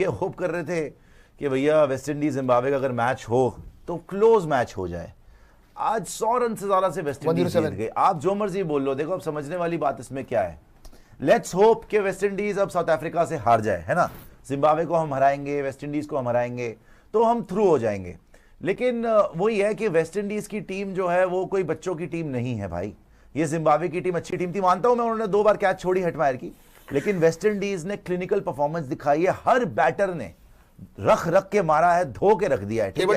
ये होप कर रहे थे कि भैया वेस्ट इंडीज जिम्बाब्वे का अगर मैच हो तो क्लोज मैच हो जाए। आज 100 रन से ज्यादा से वेस्ट इंडीज जीत गई। आप जो मर्जी बोल लो, देखो अब समझने वाली बात इसमें क्या है, लेट्स होप कि वेस्ट इंडीज अब साउथ अफ्रीका से हार जाए, है ना। जिम्बाब्वे को हम हराएंगे, वेस्ट इंडीज को हम हराएंगे तो हम थ्रू हो जाएंगे। लेकिन वही है कि वेस्ट इंडीज की टीम जो है वो कोई बच्चों की टीम नहीं है भाई। ये जिम्बाब्वे की टीम अच्छी टीम थी, मानता हूं मैं, उन्होंने 2 बार कैच छोड़ी हेटमायर की, लेकिन वेस्ट इंडीज ने क्लिनिकल परफॉर्मेंस दिखाई है। हर बैटर ने रख रख के मारा है, धो के रख दिया है, ठीक है।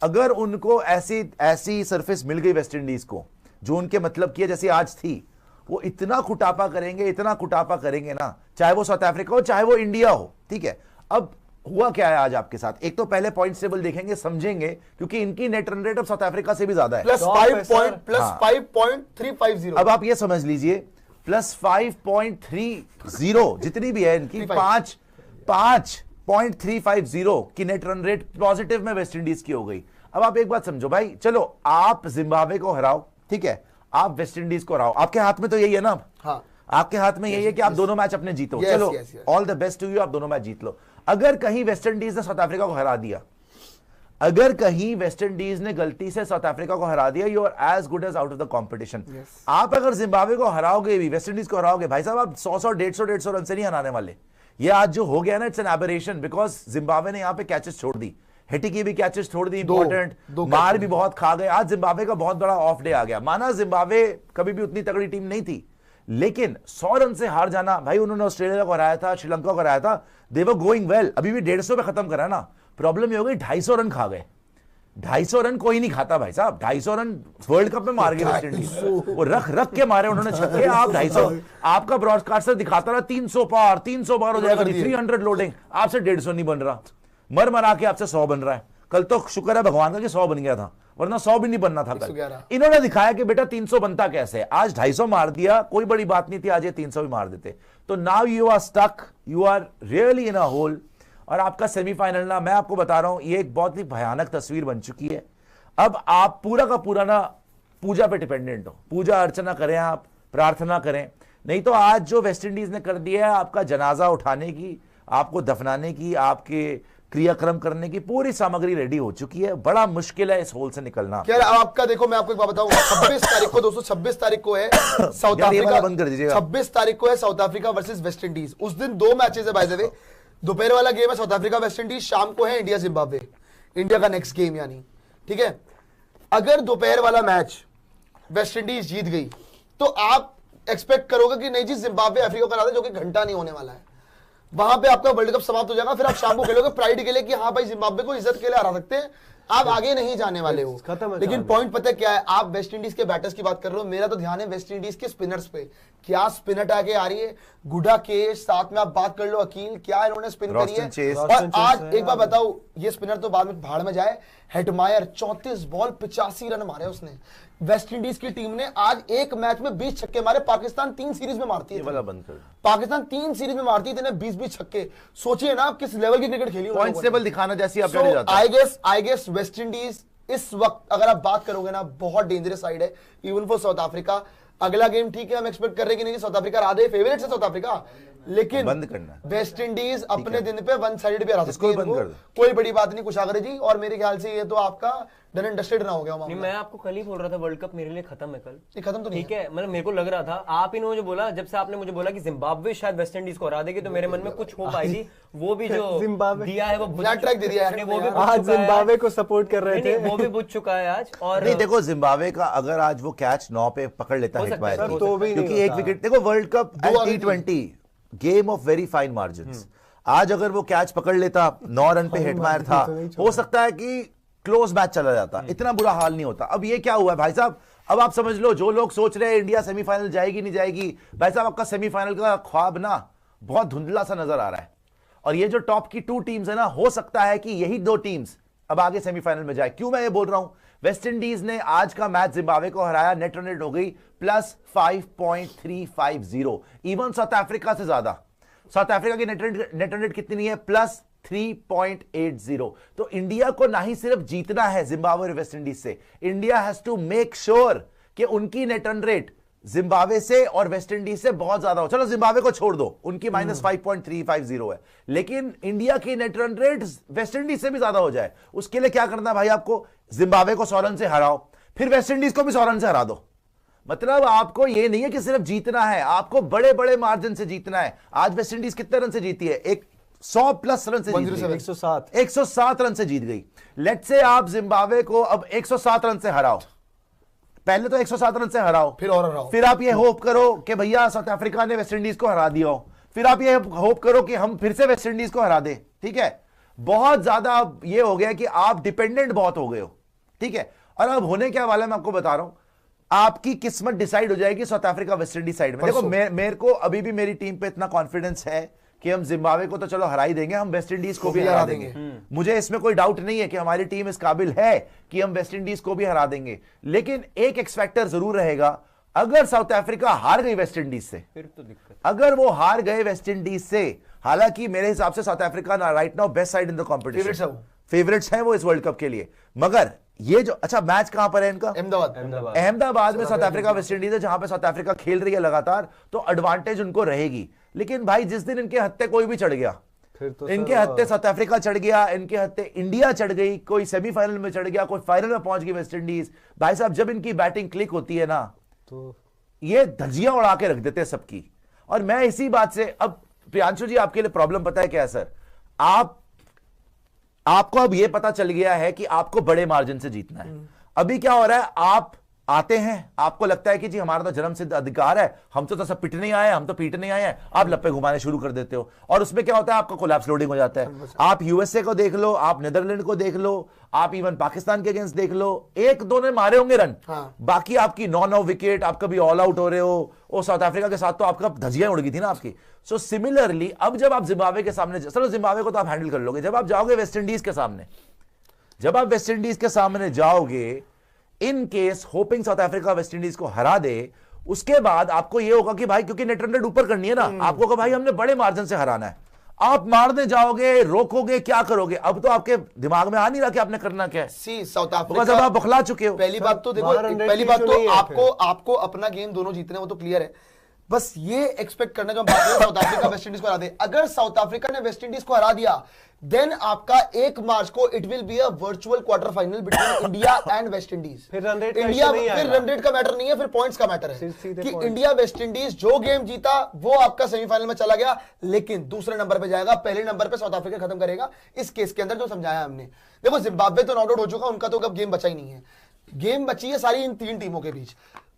अगर उनको ऐसी सरफेस मिल गई वेस्ट इंडीज को जो उनके मतलब की है, जैसे आज थी, वो इतना कुटापा करेंगे, इतना कुटापा करेंगे ना, चाहे वो साउथ अफ्रीका हो चाहे वो इंडिया हो, ठीक है। अब हुआ क्या है आज आपके साथ, एक तो पहले पॉइंट टेबल देखेंगे, समझेंगे, क्योंकि इनकी नेट रन रेट अब साउथ अफ्रीका से भी ज्यादा है, +5.350। अब आप ये समझ लीजिए +5.30 जितनी भी है इनकी 5.350 की नेट रन रेट पॉजिटिव में वेस्ट इंडीज की हो गई। अब आप एक बात समझो भाई, चलो आप जिम्बाब्वे को हराओ, ठीक है, आप वेस्ट इंडीज को हराओ, आपके हाथ में तो यही है ना। हाँ। आपके हाथ में यही है कि आप दोनों मैच अपने जीतो। चलो all the best to you, आप दोनों मैच जीत लो। अगर कहीं वेस्ट इंडीज ने साउथ अफ्रीका को हरा दिया, अगर कहीं वेस्ट इंडीज ने गलती से साउथ अफ्रीका को हरा दिया, you are as good as out of the competition. आप अगर जिम्बाब्वे को हराओगे भी, वेस्ट इंडीज को हराओगे, भाई साहब आप 100 150 रन से नहीं हराने वाले। ये आज जो हो गया ना, it's an aberration, because Zimbabwe ने यहां पे कैचेस छोड़ दी, हेटी की भी कैचेस छोड़ दी, इंपॉर्टेंट मार भी बहुत खा गए। आज जिम्बाब्वे का बहुत बड़ा ऑफ डे आ गया। माना जिम्बाब्वे कभी भी उतनी तगड़ी टीम नहीं थी, लेकिन 100 रन से हार जाना भाई, उन्होंने ऑस्ट्रेलिया को हराया था, श्रीलंका को हराया था, दे वर गोइंग वेल। अभी भी 150 पे खत्म करा ना, प्रॉब्लम ये हो गई 250 रन खा गए। 250 रन कोई नहीं खाता भाई साहब, 250 रन वर्ल्ड कप में मार गए वेस्ट इंडीज, वो रख रख के मारे उन्होंने छक्के। आप 250, आपका ब्रॉडकास्टर दिखाता रहा 300 पार 300 पार हो जाएगा, 300 लोडिंग, आपसे 150 नहीं बन रहा, मर मरा के आपसे 100 बन रहा है। कल तो शुक्र है भगवान का कि 100 बन गया था, वरना 100 भी नहीं बनना था कल। इन्होंने दिखाया कि बेटा 300 बनता कैसे। आज 250 मार दिया, कोई बड़ी बात नहीं थी, आज ये 300 भी मार देते। तो now you are stuck, you are really in a hole. और आपका सेमीफाइनल ना, मैं आपको बता रहा हूं, ये एक बहुत ही भयानक तस्वीर बन चुकी है। अब आप पूरा का पूरा ना पूजा पे डिपेंडेंट हो, पूजा अर्चना करें, आप प्रार्थना करें, नहीं तो आज जो वेस्ट इंडीज ने कर दिया है, आपका जनाजा उठाने की, आपको दफनाने की, आपके क्रियाक्रम करने की पूरी सामग्री रेडी हो चुकी है। बड़ा मुश्किल है इस होल से निकलना। क्या आपका, देखो मैं आपको एक बात बताऊं, 26 तारीख को दोस्तों, 26 तारीख को है साउथ अफ्रीका, बंद कर दीजिएगा, 26 तारीख को है south Africa versus West Indies. उस दिन 2 मैचेस है बाय द वे, दोपहर वाला गेम है साउथ अफ्रीका वेस्ट इंडीज, शाम को है इंडिया जिम्बाब्वे, इंडिया का नेक्स्ट गेम यानी, ठीक है। अगर दोपहर वाला मैच वेस्ट इंडीज जीत गई तो आप एक्सपेक्ट करोगे कि नहीं जी जिम्बाब्वे अफ्रीका को हरा दे, जो कि घंटा नहीं होने वाला है, वहां पे आपका वर्ल्ड कप समाप्त हो जाएगा। फिर आप शाम को खेलोगे प्राइड के लिए कि हाँ भाई जिम्बाब्वे को इज्जत के लिए हरा सकते हैं, आप आगे नहीं जाने वाले हो। लेकिन पॉइंट पता क्या है, आप वेस्ट इंडीज के बैटर्स की बात कर रहे हो, मेरा तो ध्यान है वेस्ट इंडीज के स्पिनर्स पे। क्या स्पिनर आगे आ रही है, गुडा के साथ में आप बात कर लो, अकील क्या इन्होंने स्पिन करी है। और आज एक बार बताओ, ये स्पिनर तो बाद में भाड़ में जाए, हेटमायर 34 बॉल 85 रन मारे उसने। वेस्ट इंडीज की टीम ने आज एक मैच में 20 छक्के मारे, पाकिस्तान 3 सीरीज में मारती है, पाकिस्तान 3 सीरीज में मारती है 20-20 छक्के। सोचिए ना आप किस लेवल की क्रिकेट खेली। पॉइंट्स टेबल दिखाना जैसी अपडेट जाता है। आई गेस वेस्ट इंडीज इस वक्त अगर आप बात करोगे ना, बहुत डेंजरस साइड है इवन फॉर साउथ अफ्रीका। अगला गेम ठीक है, हम एक्सपेक्ट कर रहे हैं कि नहीं साउथ अफ्रीका आ दे, फेवरेट है साउथ अफ्रीका, लेकिन बंद करना वेस्ट इंडीज अपने दिन पे 1 साइड पे आ सकती है, कोई बड़ी बात नहीं कुशागर जी। और मेरे ख्याल से ये तो आपका डन एंड डस्टेड ना हो गया। नहीं, मैं आपको कल ही बोल रहा था वर्ल्ड कप मेरे लिए खत्म है कल। ये खत्म तो नहीं ठीक है, मतलब मेरे को लग रहा था, आप ही ने मुझे बोला, जब से आपने मुझे बोला कि जिम्बाब्वे शायद वेस्ट इंडीज को हरा देगी, तो मेरे मन में कुछ होप आई थी। वो भी जो दिया है वो ब्लैक ट्रैक दे दिया है, वो भी आज जिम्बाब्वे को सपोर्ट कर रहे थे, वो भी बुझ चुका है आज। और नहीं देखो, जिम्बाब्वे का अगर आज वो कैच 9 पे पकड़ लेता है तो भी, क्योंकि एक विकेट, देखो world cup T20 game of very fine margins, आज अगर वो कैच पकड़ लेता, 9 रन पे हेटमायर था, हो सकता है कि क्लोज मैच चला जाता, इतना बुरा हाल नहीं होता। अब ये क्या हुआ है भाई साहब, अब आप समझ लो, जो लोग सोच रहे हैं इंडिया सेमीफाइनल जाएगी नहीं जाएगी, भाई साहब आपका सेमीफाइनल का ख्वाब ना बहुत धुंधला सा नजर आ रहा है। और ये जो टॉप की 2 टीम्स है ना, हो सकता है कि यही 2 टीम्स अब आगे सेमीफाइनल में जाए। क्यों मैं ये बोल रहा हूं, वेस्ट इंडीज ने आज का मैच जिम्बाब्वे को हराया, नेट रन रेट हो गई +5.350, इवन साउथ अफ्रीका से ज्यादा। साउथ अफ्रीका की नेट रन रेट कितनी है, +3.80। तो इंडिया को ना ही सिर्फ जीतना है जिम्बाब्वे और वेस्ट इंडीज से, India has to make sure कि उनकी नेट रन रेट जिम्बाब्वे से और वेस्ट इंडीज से बहुत ज्यादा हो। चलो जिम्बाब्वे को छोड़ दो, उनकी -5.350 है, लेकिन इंडिया की net run rate waste Indies से भी ज्यादा हो जाए, उसके लिए क्या करना है भाई आपको? जिम्बाब्वे को 100 रन से हराओ, फिर वेस्ट इंडीज को भी 100 रन से हरा दो। मतलब आपको यह नहीं है कि सिर्फ जीतना है, आपको बड़े बड़े मार्जिन से जीतना है। आज वेस्ट इंडीज कितने रन से जीती है? एक 100+ रन से जीत गई, 107 रन से जीत गई। लेट्स से आप जिम्बाब्वे को अब 107 रन से हराओ, पहले तो 107 रन से हराओ, फिर और हराओ, फिर आप ये होप करो कि भैया साउथ अफ्रीका ने वेस्ट इंडीज को हरा दिया हो, फिर आप ये होप करो कि हम फिर से वेस्ट इंडीज को हरा दें। ठीक है, बहुत ज्यादा ये हो गया कि आप डिपेंडेंट बहुत हो गए हो। ठीक है, और अब होने क्या वाला मैं आपको बता रहा हूं, आपकी किस्मत डिसाइड हो जाएगी south Africa West Indies side में। देखो मेरे को अभी भी मेरी टीम पे इतना कॉन्फिडेंस है कि हम जिम्बाब्वे को तो चलो हरा ही देंगे, हम वेस्ट इंडीज को भी हरा देंगे। मुझे इसमें कोई डाउट नहीं है कि हमारी टीम इस काबिल है कि हम वेस्ट इंडीज को भी हरा देंगे। लेकिन एक एक्स फैक्टर जरूर रहेगा, अगर साउथ अफ्रीका हार गई वेस्ट इंडीज से, फिर तो दिक्कत, अगर वो हार गए वेस्ट इंडीज से, हालांकि मेरे हिसाब से south Africa right now best side in the competition, favourites हैं वो इस वर्ल्ड कप के लिए, मगर ये जो अच्छा मैच कहां पर है इनका? अहमदाबाद में साउथ अफ्रीका वेस्ट इंडीज है, जहां पे साउथ अफ्रीका खेल रही है लगातार, तो एडवांटेज उनको रहेगी। लेकिन भाई जिस दिन इनके हत्थे कोई भी चढ़ गया, फिर तो इनके हत्थे साउथ अफ्रीका चढ़ गया, इनके हत्थे इंडिया चढ़ गई, कोई सेमीफाइनल में चढ़ गया, कोई फाइनल में पहुंच गई वेस्ट इंडीज, भाई साहब जब इनकी बैटिंग क्लिक होती है ना, तो ये धज्जियां उड़ा के रख देते हैं सबकी। और मैं इसी बात से, अब प्रियांशु जी आपके लिए प्रॉब्लम पता है क्या है सर? आपको अब यह पता चल गया है कि आपको बड़े मार्जिन से जीतना है। अभी क्या हो रहा है, आप आते हैं, आपको लगता है कि जी हमारा तो जन्म सिद्ध अधिकार है, हम तो सब पिटने ही आए हैं, हम तो पीटने आए हैं, आप लप्पे घुमाने शुरू कर देते हो, और उसमें क्या होता है, आपका कोलैप्स लोडिंग हो जाता है। आप यूएसए को देख लो, आप नीदरलैंड को देख लो, आप इवन पाकिस्तान के अगेंस्ट देख लो, 1-2 ने मारे होंगे रन, बाकी आपकी 9-9 विकेट, आप कभी ऑल आउट हो रहे हो। और साउथ अफ्रीका के साथ तो आपका धजियां उड़ गई थी ना आपकी। सो सिमिलरली अब जब आप जिम्बाब्वे के सामने, चलो जिम्बाब्वे को तो आप हैंडल कर लोगे, जब आप जाओगे वेस्ट इंडीज के सामने, जब आप वेस्ट इंडीज के सामने जाओगे, in case hopping south Africa West Indies को हरा दे, उसके बाद आपको यह होगा कि भाई क्योंकि नेट रन रेट ऊपर करनी है ना, आपको कहा भाई हमने बड़े मार्जिन से हराना है, आप मारने जाओगे, रोकोगे, क्या करोगे? अब तो आपके दिमाग में आ नहीं रहा कि आपने करना क्या है। साउथ अफ्रीका जब आप बखला चुके हो, पहली बात तो देखो, पहली बात तो आपको अपना गेम दोनों जीतने, वो तो क्लियर है। बस ये एक्सपेक्ट करना जो बात है, साउथ अफ्रीका वेस्ट इंडीज को हरा दे। अगर साउथ अफ्रीका ने वेस्ट इंडीज को हरा दिया, देन आपका 1 मार्च को it will be a virtual quarter final between India and West Indies. फिर रन रेट का मैटर नहीं है, फिर पॉइंट्स का मैटर है कि इंडिया वेस्ट इंडीज जो गेम जीता वो आपका सेमीफाइनल में चला गया, लेकिन दूसरे नंबर पे जाएगा, पहले नंबर पे साउथ अफ्रीका खत्म करेगा। इस केस के अंदर जो समझाया हमने, देखो जिम्बाब्वे तो नॉट आउट हो चुका, उनका तो अब गेम बचा ही नहीं है, गेम बची है सारी इन 3 टीमों के बीच।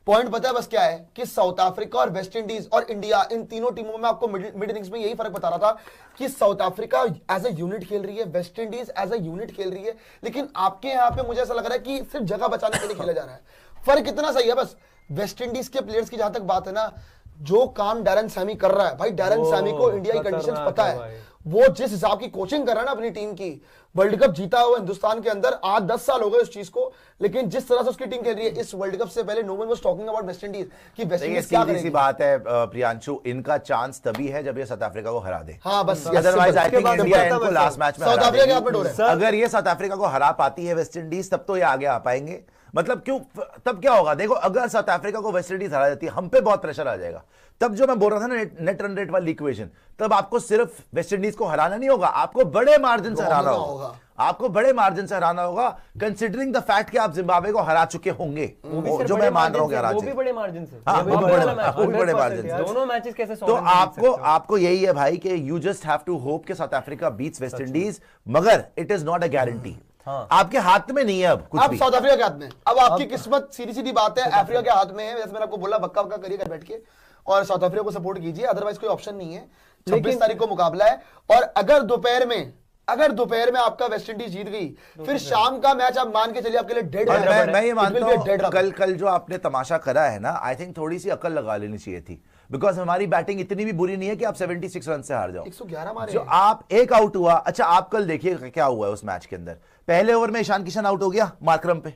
पॉइंट पता है बस क्या है कि साउथ अफ्रीका और वेस्ट इंडीज और इंडिया, इन तीनों टीमों में आपको मिड इनिंग्स में यही फर्क बता रहा था कि South Africa as a unit खेल रही है, West Indies as a unit खेल रही है, लेकिन आपके यहां पे मुझे ऐसा लग रहा है कि सिर्फ जगह बचाने के लिए खेला जा रहा है। फर्क इतना सही है बस, वेस्ट इंडीज के प्लेयर्स की जहां तक बात है ना, जो काम डैरन सैमी कर रहा है, भाई डैरन सैमी को इंडिया की कंडीशंस पता है, वो जिस हिसाब की कोचिंग कर रहा है ना अपनी टीम की, वर्ल्ड कप जीता हुआ हिंदुस्तान के अंदर, आज 10 साल हो गए उस चीज को, लेकिन जिस तरह से उसकी टीम खेल रही है, इस वर्ल्ड कप से पहले no one was talking about West Indies कि वेस्ट इंडीज क्या करेगी। सीधी सी बात है प्रियांशु, इनका चांस तभी है जब ये साउथ अफ्रीका को हरा दे। हाँ बस, अदरवाइज आई थिंक इंडिया इनको लास्ट मैच में साउथ अफ्रीका के हाथ में डोर है। अगर ये साउथ अफ्रीका को हरा पाती है वेस्ट इंडीज, तब तो ये आगे आ पाएंगे। मतलब क्यों, तब क्या होगा देखो, अगर साउथ अफ्रीका को वेस्ट इंडीज हरा देती है, हम पे बहुत प्रेशर आ जाएगा। तब जो मैं बोल रहा था ना नेट रन रेट वाली इक्वेशन, तब आपको सिर्फ वेस्ट इंडीज को हराना नहीं होगा, आपको बड़े मार्जिन से हराना होगा, आपको बड़े मार्जिन से हराना होगा, कंसीडरिंग द फैक्ट कि आप जिम्बाब्वे को हरा चुके होंगे, जो मैं मान रहा हूं हरा, वो भी बड़े मार्जिन से, हाँ, वो भी बड़े मार्जिन से। दोनों मैचेस कैसे, तो आपको यही है भाई कि you just have to hope कि South Africa beats West Indies, मगर it is not a guarantee. आपके हाथ में नहीं है अब कुछ भी। साउथ अफ्रीका के हाथ में, अब आपकी किस्मत सीधी सीधी बात है अफ्रीका के हाथ में है। जैसे मैंने आपको बोला, बक्का बक्का करिए घर बैठ के और साउथ अफ्रीका को सपोर्ट कीजिए, अदरवाइज कोई ऑप्शन नहीं है। 26 तारीख को मुकाबला है, और अगर दोपहर में आपका वेस्ट इंडीज जीत गई, फिर शाम का मैच आप मान के चलिए आपके लिए डेड है। मैं ये मानता हूं कल जो आपने तमाशा करा है ना, आई थिंक थोड़ी सी अकल लगा लेनी चाहिए थी, बिकॉज हमारी बैटिंग इतनी भी बुरी नहीं है कि आप 76 रन से हार जाओ। 111 मारे, जो आप एक आउट हुआ। अच्छा आप कल देखिए क्या हुआ है उस मैच के अंदर, पहले ओवर में ईशान किशन आउट हो गया मार्करम पे।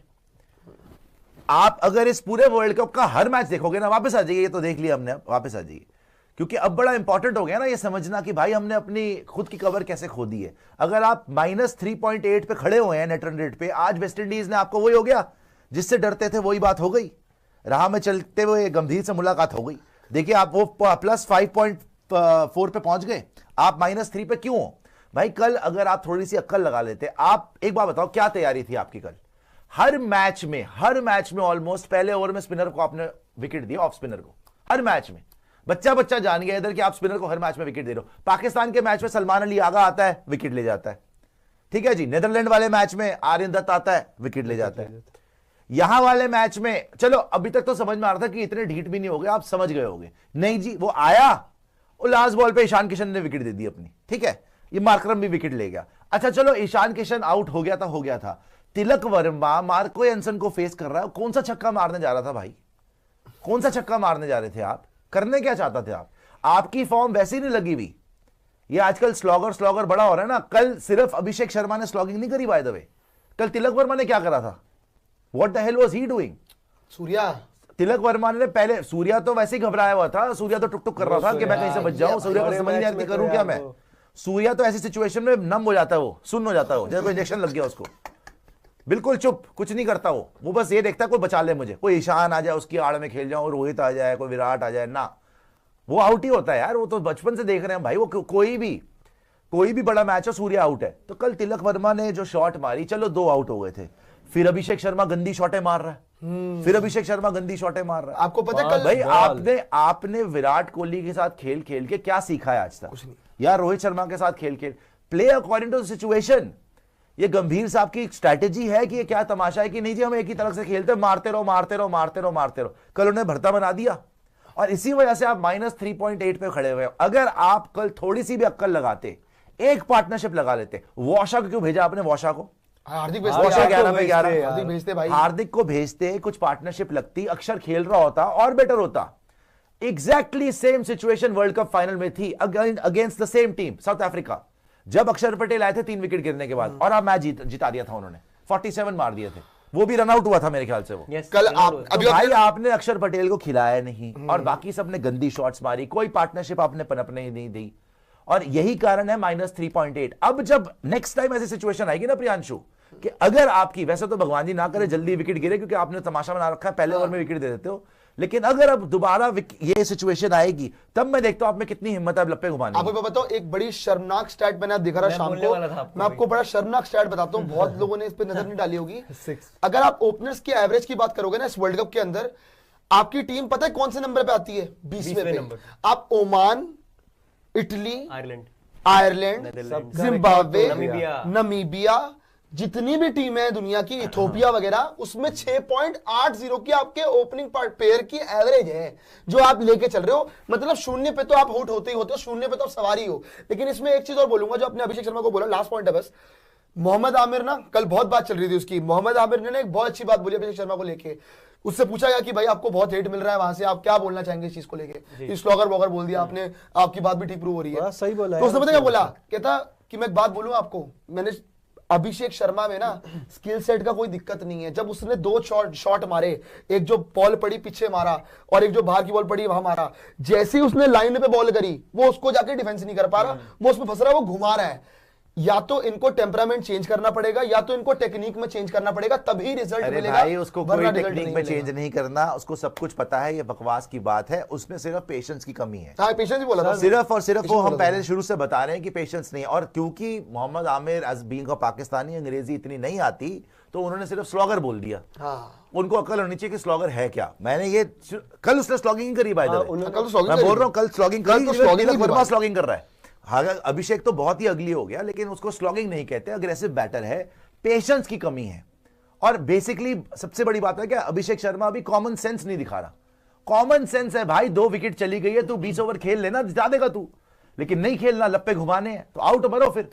आप अगर इस पूरे वर्ल्ड कप का हर मैच देखोगे ना, वापस आ जाइए, ये तो देख लिया हमने, वापस आ जाइए, क्योंकि अब बड़ा इंपॉर्टेंट हो गया ना ये समझना कि भाई हमने अपनी खुद की कवर कैसे खो दी है। अगर आप -3.8 पे खड़े हुए हैं नेट रन रेट पे, आज वेस्ट इंडीज ने आपको वही हो गया जिससे डरते थे, वही बात हो गई। राह में चलते हुए गंभीर से मुलाकात हो गई, देखिए आप वो प्लस 5.4 पे पहुंच गए, आप -3 पे क्यों हो भाई? कल अगर आप थोड़ी सी अक्ल लगा लेते, आप एक बात बताओ क्या तैयारी थी आपकी कल? हर मैच में ऑलमोस्ट पहले ओवर में स्पिनर को आपने विकेट दिया, ऑफ स्पिनर को, हर मैच में। बच्चा जान गया इधर कि आप स्पिनर को हर मैच में विकेट दे रहे हो। पाकिस्तान के मैच में सलमान अली आगा आता है, विकेट ले जाता है, ठीक है जी। नीदरलैंड वाले मैच में आर्यन दत्त आता है, विकेट ले जाता है। यहां वाले मैच में चलो अभी तक तो समझ में आ रहा था कि इतने ढीठ भी नहीं हो गए, आप समझ गए होगे, नहीं जी वो आया, वो लास्ट बॉल पे ईशान किशन ने विकेट दे दी अपनी, ठीक है, ये मार्करम भी विकेट ले गया। अच्छा चलो ईशान किशन आउट हो गया था, तिलक वर्मा मार्को एंसन को फेस कर रहा है, कौन सा छक्का मारने जा रहा था भाई? कौन सा छक्का मारने जा रहे थे आप? करने क्या चाहता थे आप? आपकी फॉर्म वैसी नहीं लगी हुई। ये आजकल स्लॉगर बड़ा हो रहा है ना। कल सिर्फ अभिषेक शर्मा ने स्लॉगिंग नहीं करी बाय द वे, कल तिलक वर्मा ने क्या करा था? What the hell was he doing? Surya, Tilak Varma ने पहले, सूर्या तो वैसे ही घबराया हुआ था, सूर्या तो टुक कर रहा था कि मैं कहीं से बच जाऊं, सूर्या को समझ नहीं आ रही थी करूं क्या मैं। सूर्या तो ऐसी सिचुएशन में नम हो जाता है, वो सुन्न हो जाता है, जैसे कोई इंजेक्शन लग गया उसको, बिल्कुल चुप, कुछ नहीं करता वो बस ये देखता है कोई बचा ले मुझे, कोई ईशान आ जाए उसकी आड़ में खेल जाऊं, रोहित आ जाए, कोई विराट आ जाए, ना वो आउट ही होता है यार। वो तो बचपन से देख रहे हैं भाई, वो कोई भी बड़ा मैच हो सूर्या आउट है। तो कल तिलक वर्मा ने जो शॉट मारी, चलो 2 आउट हो गए थे, फिर अभिषेक शर्मा गंदी शॉटें मार रहा है, आपको पता है कल भाई आपने विराट कोहली के साथ खेल के क्या सीखा है आज तक यार? रोहित शर्मा के साथ खेल play according to the situation. ये गंभीर साहब की स्ट्रैटेजी है कि ये क्या तमाशा है कि नहीं जी हम एक ही तरफ से खेलते, मारते रहो। कल उन्हें भरता बना दिया और इसी वजह से आप -3.8 पे खड़े हुए हो। अगर आप कल थोड़ी सी भी अक्ल लगाते, एक पार्टनरशिप लगा लेते, वॉशा को क्यों भेजा आपने? वॉशा को हार्दिक भेजते भाई, हार्दिक को भेजते, कुछ पार्टनरशिप लगती, अक्षर खेल रहा होता और बेटर होता। Exactly same situation world cup final में थी against the same team south Africa, जब अक्षर पटेल आए थे 3 विकेट गिरने के बाद, और आप मैच जिता दिया था उन्होंने, 47 मार दिए थे, वो भी रन आउट हुआ था मेरे ख्याल से वो। कल तो भाई आपने अक्षर पटेल को खिलाया नहीं और बाकी सबने गंदी शॉट्स मारी, कोई पार्टनरशिप आपने पनपने नहीं दी, और यही कारण है -3.8। अब जब नेक्स्ट टाइम ऐसी सिचुएशन आएगी ना प्रियांशु, कि अगर आपकी, वैसे तो भगवान जी ना करे जल्दी विकेट गिरे क्योंकि आपने तमाशा बना रखा है, पहले ओवर में विकेट दे देते हो, लेकिन अगर अब दोबारा ये सिचुएशन आएगी, तब मैं देखता हूं आप में कितनी हिम्मत है लप्पे घुमाने। आपको बताओ एक बड़ी शर्मनाक स्टैट मैंने दिखा रहा शाम को, मैं आपको बड़ा शर्मनाक स्टैट बताता हूं, बहुत लोगों ने इस पर नजर नहीं डाली होगी। अगर आप ओपनर्स की एवरेज की बात करोगे ना इस वर्ल्ड कप के अंदर, आपकी टीम पता है कौन से नंबर पे आती है? 20वें नंबर। आप Oman, Italy, Ireland, Zimbabwe, Namibia, जितनी भी टीम है दुनिया की, इथोपिया वगैरह, उसमें 6.80 की आपके ओपनिंग पेयर की एवरेज है जो आप लेके चल रहे हो। मतलब 0 पे तो आप आउट होते ही होते हो, 0 पे तो आप सवारी हो। लेकिन इसमें एक चीज और बोलूंगा जो अपने अभिषेक शर्मा को बोला, लास्ट पॉइंट है बस। मोहम्मद आमिर ना, कल बहुत बात चल रही थी उसकी, मोहम्मद आमिर ने एक बहुत अच्छी बात बोली अभिषेक शर्मा को लेके। उससे पूछा गया कि भाई आपको बहुत हेट मिल रहा है वहां से, आप क्या बोलना चाहेंगे इस चीज को लेके? स्लॉगर वॉगर बोल दिया आपने, आपकी बात भी ठीक प्रूव हो रही है, सही बोला। तो उसने पता क्या बोला? कहता कि मैं एक बात बोलूं आपको, मैंने अभिषेक शर्मा में ना स्किल सेट का कोई दिक्कत नहीं है। जब उसने 2 शॉट मारे, एक जो बॉल पड़ी पीछे मारा और एक जो बाहर की बॉल पड़ी वहां मारा, जैसे ही उसने लाइन पे बॉल करी वो उसको जाके डिफेंस नहीं कर पा रहा, वो उसमें फंस रहा है, वो घुमा रहा है। या तो इनको टेम्परामेंट चेंज करना पड़ेगा या तो इनको टेक्निक में चेंज करना पड़ेगा, तभी रिजल्ट मिलेगा। भाई उसको कोई टेक्निक में चेंज नहीं करना, उसको सब कुछ पता है, ये बकवास की बात है, उसमें सिर्फ पेशेंस की कमी है। हाँ, पेशेंस ही बोला था सिर्फ और सिर्फ, वो हम पहले शुरू से बता रहे हैं कि पेशेंस नहीं है। और क्योंकि Mohammad Amir as being a Pakistani अंग्रेजी इतनी नहीं आती, तो उन्होंने सिर्फ स्लॉगर बोल दिया। उनको अकल होनी चाहिए कि स्लॉगर है क्या। मैंने ये कल उसने स्लॉगिंग करी, बाय द वे मैं बोल रहा हूं, कल स्लॉगिंग करी, वर्मा स्लॉगिंग कर रहा है। अभिषेक तो बहुत ही अगली हो गया, लेकिन उसको स्लॉगिंग नहीं कहते, अग्रेसिव बैटर है, पेशेंस की कमी है। और बेसिकली सबसे बड़ी बात है क्या, अभिषेक शर्मा अभी कॉमन सेंस नहीं दिखा रहा। कॉमन सेंस है भाई, 2 विकेट चली गई है, तू 20 ओवर खेल लेना, जिता देगा तू, लेकिन नहीं खेलना, लप्पे घुमाने हैं तो आउट मरो फिर।